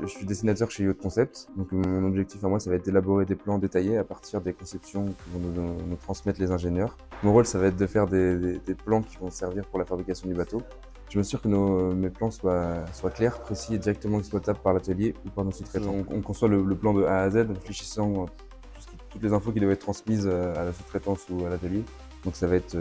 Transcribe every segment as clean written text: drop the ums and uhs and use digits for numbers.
Je suis dessinateur chez Yacht Concept, donc mon objectif à moi, ça va être d'élaborer des plans détaillés à partir des conceptions que vont nous transmettre les ingénieurs. Mon rôle, ça va être de faire des plans qui vont servir pour la fabrication du bateau. Je m'assure que mes plans soient clairs, précis et directement exploitables par l'atelier ou par nos sous-traitants. On conçoit le plan de A à Z en réfléchissant toutes les infos qui doivent être transmises à la sous-traitance ou à l'atelier. Donc ça va être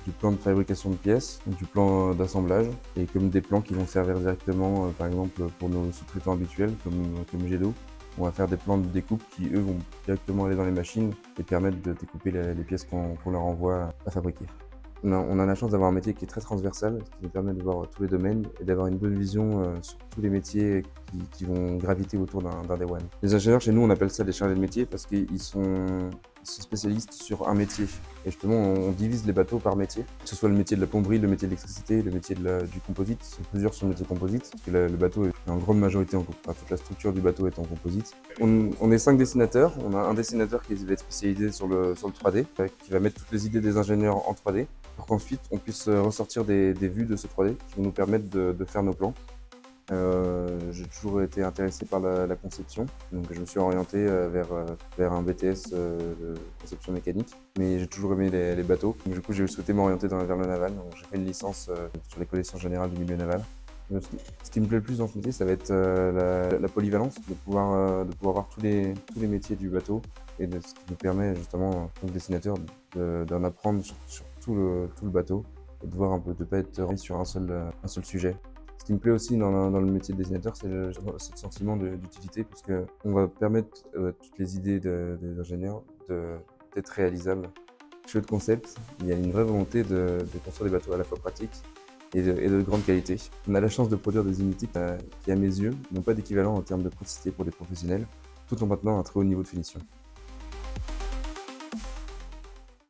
du plan de fabrication de pièces, du plan d'assemblage et comme des plans qui vont servir directement, par exemple, pour nos sous-traitants habituels comme Gedo. On va faire des plans de découpe qui, eux, vont directement aller dans les machines et permettre de découper les pièces qu'on leur envoie à fabriquer. On a la chance d'avoir un métier qui est très transversal, qui nous permet de voir tous les domaines et d'avoir une bonne vision sur tous les métiers qui vont graviter autour d'un Day One. Les ingénieurs, chez nous, on appelle ça des chargés de métier parce qu'ils sont spécialistes sur un métier. Et justement, on divise les bateaux par métier, que ce soit le métier de la plomberie, le métier de l'électricité, le métier du composite. C'est plusieurs sur le métier composite, parce que le bateau est en grande majorité, toute la structure du bateau est en composite. On est 5 dessinateurs. On a un dessinateur qui va être spécialisé sur le 3D, qui va mettre toutes les idées des ingénieurs en 3D, pour qu'ensuite on puisse ressortir des vues de ce 3D qui vont nous permettre de faire nos plans. J'ai toujours été intéressé par la conception, donc je me suis orienté vers un BTS de conception mécanique, mais j'ai toujours aimé les bateaux. Donc, du coup, j'ai souhaité m'orienter vers le naval, donc j'ai fait une licence sur les connaissances générales du milieu naval. Ce qui me plaît le plus dans ce métier, ça va être la polyvalence, de pouvoir voir tous les métiers du bateau et ce qui nous permet justement, en tant que dessinateur, d'en apprendre sur tout le bateau et de voir un peu, de ne pas être sur un seul sujet. Ce qui me plaît aussi dans le métier de dessinateur, c'est ce sentiment d'utilité, parce qu'on va permettre toutes les idées des ingénieurs d'être réalisables. Chez Yacht Concept, il y a une vraie volonté de construire des bateaux à la fois pratiques et de grande qualité. On a la chance de produire des unités qui, à mes yeux, n'ont pas d'équivalent en termes de praticité pour des professionnels, tout en maintenant un très haut niveau de finition.